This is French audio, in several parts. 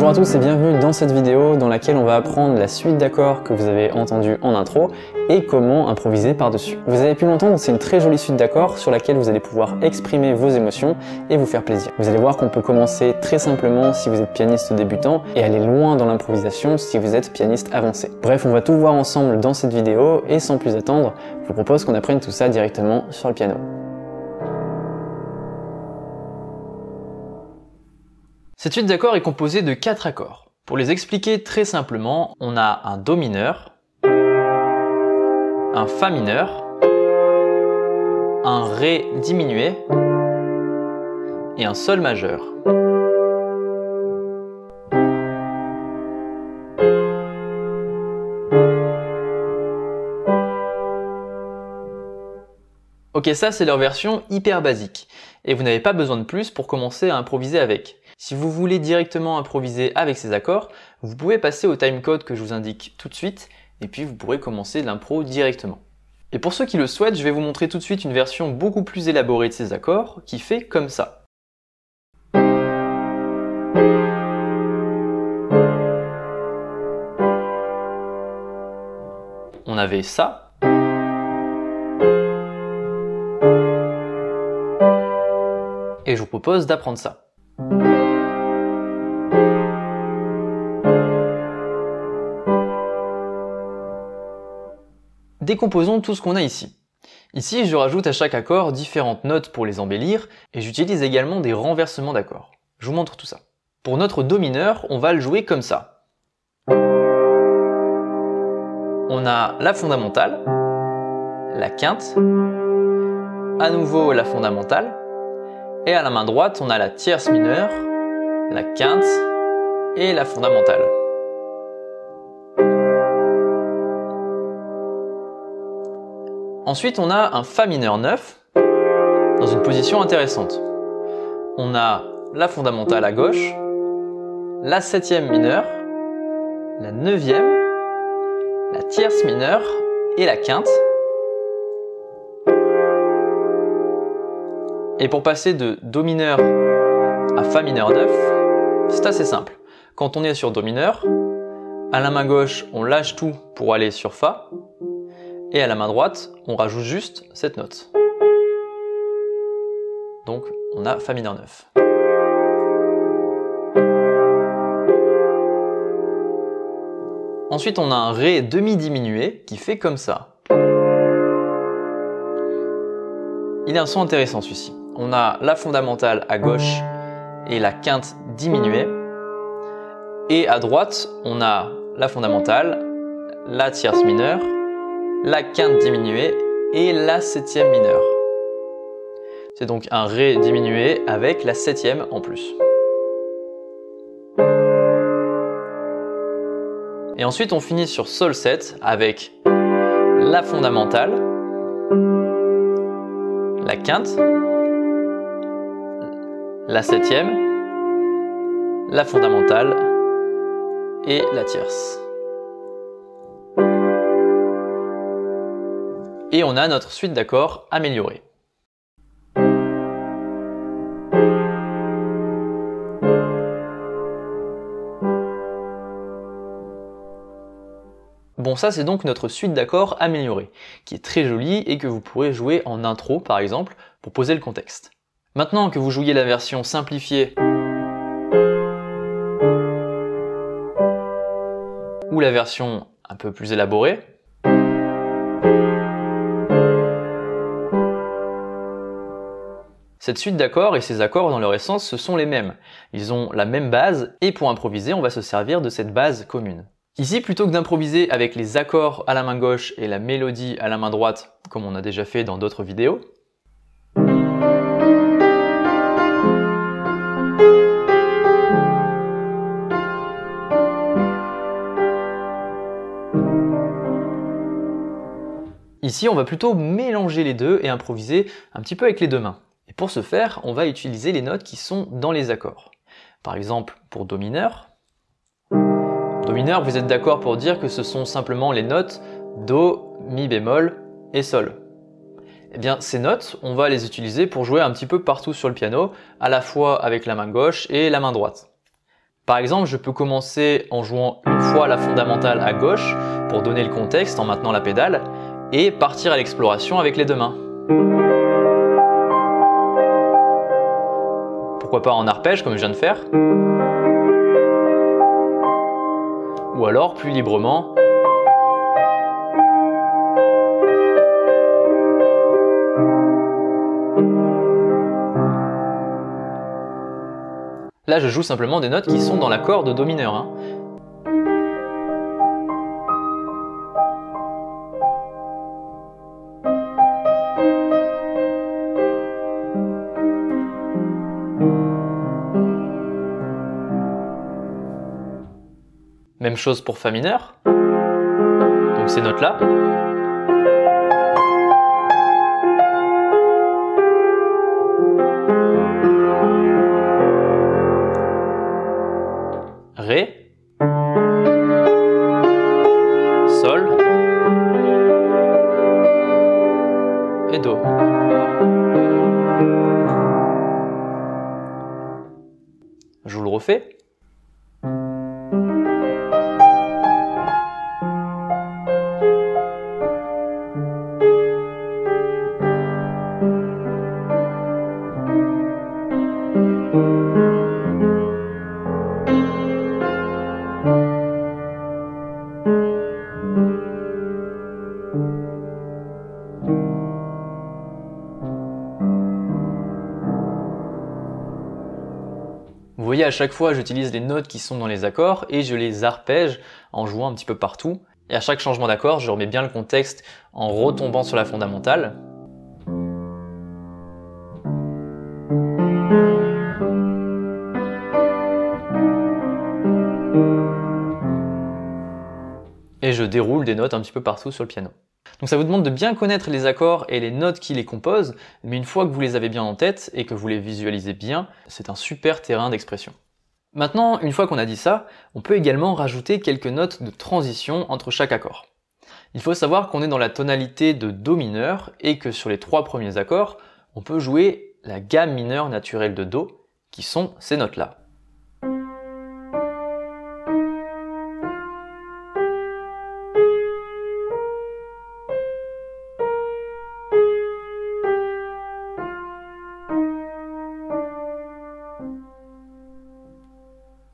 Bonjour à tous et bienvenue dans cette vidéo dans laquelle on va apprendre la suite d'accords que vous avez entendu en intro et comment improviser par-dessus. Vous avez pu l'entendre, c'est une très jolie suite d'accords sur laquelle vous allez pouvoir exprimer vos émotions et vous faire plaisir. Vous allez voir qu'on peut commencer très simplement si vous êtes pianiste débutant et aller loin dans l'improvisation si vous êtes pianiste avancé. Bref, on va tout voir ensemble dans cette vidéo et sans plus attendre, je vous propose qu'on apprenne tout ça directement sur le piano. Cette suite d'accords est composée de 4 accords. Pour les expliquer très simplement, on a un Do mineur, un Fa mineur, un Ré diminué et un Sol majeur. Ok, ça c'est leur version hyper basique et vous n'avez pas besoin de plus pour commencer à improviser avec. Si vous voulez directement improviser avec ces accords, vous pouvez passer au timecode que je vous indique tout de suite et puis vous pourrez commencer l'impro directement. Et pour ceux qui le souhaitent, je vais vous montrer tout de suite une version beaucoup plus élaborée de ces accords qui fait comme ça. On avait ça. Et je vous propose d'apprendre ça. Décomposons tout ce qu'on a ici. Ici, je rajoute à chaque accord différentes notes pour les embellir et j'utilise également des renversements d'accords. Je vous montre tout ça. Pour notre Do mineur, on va le jouer comme ça. On a la fondamentale, la quinte, à nouveau la fondamentale, et à la main droite, on a la tierce mineure, la quinte et la fondamentale. Ensuite, on a un Fa mineur 9 dans une position intéressante. On a la fondamentale à gauche, la 7e mineure, la 9e, la tierce mineure et la quinte. Et pour passer de Do mineur à Fa mineur 9, c'est assez simple. Quand on est sur Do mineur, à la main gauche, on lâche tout pour aller sur Fa. Et à la main droite, on rajoute juste cette note. Donc, on a Fa mineur 9. Ensuite, on a un Ré demi-diminué qui fait comme ça. Il a un son intéressant celui-ci. On a la fondamentale à gauche et la quinte diminuée. Et à droite, on a la fondamentale, la tierce mineure, la quinte diminuée et la 7e mineure. C'est donc un Ré diminué avec la 7e en plus. Et ensuite on finit sur Sol 7 avec la fondamentale, la quinte, la 7e, la fondamentale et la tierce. Et on a notre suite d'accords améliorée. Bon, ça c'est donc notre suite d'accords améliorée, qui est très jolie et que vous pourrez jouer en intro par exemple, pour poser le contexte. Maintenant que vous jouiez la version simplifiée ou la version un peu plus élaborée, cette suite d'accords et ces accords dans leur essence, ce sont les mêmes. Ils ont la même base et pour improviser, on va se servir de cette base commune. Ici, plutôt que d'improviser avec les accords à la main gauche et la mélodie à la main droite, comme on a déjà fait dans d'autres vidéos, ici, on va plutôt mélanger les deux et improviser un petit peu avec les deux mains. Et pour ce faire, on va utiliser les notes qui sont dans les accords. Par exemple, pour Do mineur. Do mineur, vous êtes d'accord pour dire que ce sont simplement les notes Do, Mi bémol et Sol. Eh bien, ces notes, on va les utiliser pour jouer un petit peu partout sur le piano, à la fois avec la main gauche et la main droite. Par exemple, je peux commencer en jouant une fois la fondamentale à gauche pour donner le contexte en maintenant la pédale et partir à l'exploration avec les deux mains. Pourquoi pas en arpège comme je viens de faire. Ou alors plus librement. Là, je joue simplement des notes qui sont dans l'accord de Do mineur. Hein. Même chose pour Fa mineur. Donc ces notes-là. Ré, Sol et Do. Je vous le refais. Vous voyez, à chaque fois, j'utilise les notes qui sont dans les accords et je les arpège en jouant un petit peu partout. Et à chaque changement d'accord, je remets bien le contexte en retombant sur la fondamentale. Et je déroule des notes un petit peu partout sur le piano. Donc ça vous demande de bien connaître les accords et les notes qui les composent, mais une fois que vous les avez bien en tête et que vous les visualisez bien, c'est un super terrain d'expression. Maintenant, une fois qu'on a dit ça, on peut également rajouter quelques notes de transition entre chaque accord. Il faut savoir qu'on est dans la tonalité de Do mineur et que sur les 3 premiers accords, on peut jouer la gamme mineure naturelle de Do, qui sont ces notes-là.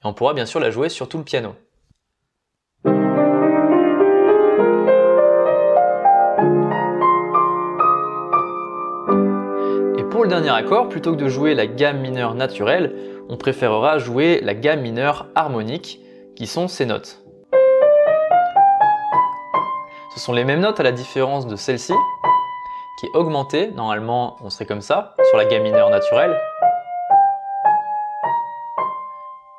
Et on pourra bien sûr la jouer sur tout le piano. Et pour le dernier accord, plutôt que de jouer la gamme mineure naturelle, on préférera jouer la gamme mineure harmonique, qui sont ces notes. Ce sont les mêmes notes à la différence de celle-ci, qui est augmentée. Normalement, on serait comme ça, sur la gamme mineure naturelle.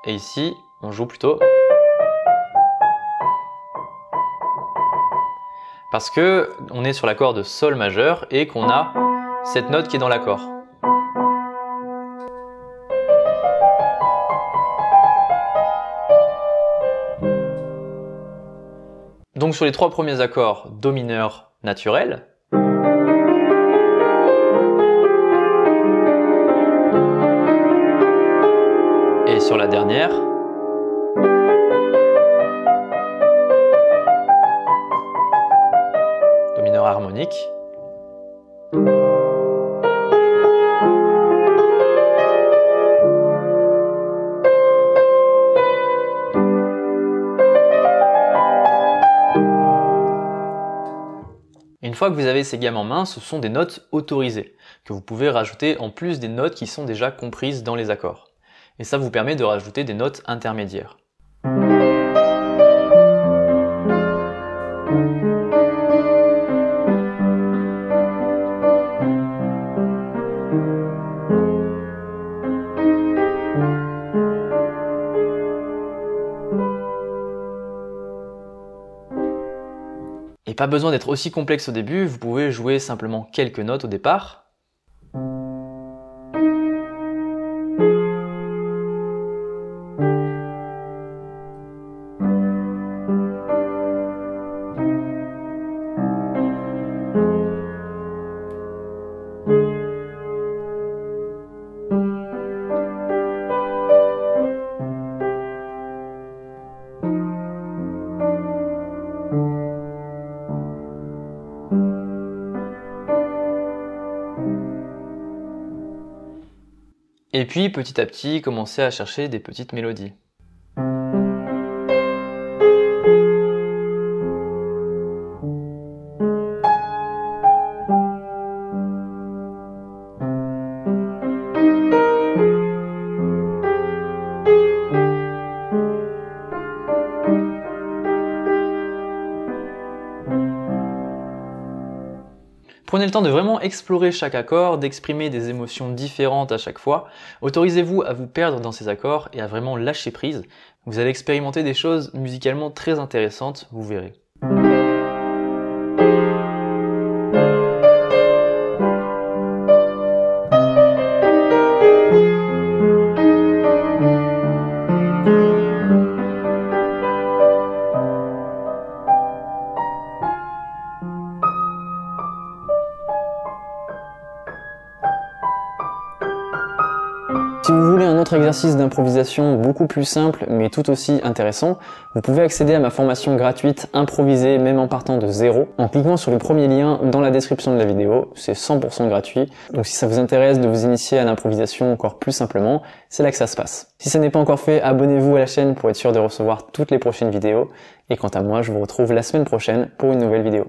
Et ici, on joue plutôt parce que on est sur l'accord de Sol majeur et qu'on a cette note qui est dans l'accord. Donc sur les 3 premiers accords, Do mineur naturel. Et sur la dernière, Do mineur harmonique. Une fois que vous avez ces gammes en main, ce sont des notes autorisées, que vous pouvez rajouter en plus des notes qui sont déjà comprises dans les accords. Et ça vous permet de rajouter des notes intermédiaires. Et pas besoin d'être aussi complexe au début, vous pouvez jouer simplement quelques notes au départ. Et puis petit à petit, commencer à chercher des petites mélodies. Prenez le temps de vraiment explorer chaque accord, d'exprimer des émotions différentes à chaque fois. Autorisez-vous à vous perdre dans ces accords et à vraiment lâcher prise. Vous allez expérimenter des choses musicalement très intéressantes, vous verrez. Si vous voulez un autre exercice d'improvisation beaucoup plus simple mais tout aussi intéressant, vous pouvez accéder à ma formation gratuite Improviser même en partant de zéro en cliquant sur le premier lien dans la description de la vidéo, c'est 100% gratuit. Donc si ça vous intéresse de vous initier à l'improvisation encore plus simplement, c'est là que ça se passe. Si ce n'est pas encore fait, abonnez-vous à la chaîne pour être sûr de recevoir toutes les prochaines vidéos. Et quant à moi, je vous retrouve la semaine prochaine pour une nouvelle vidéo.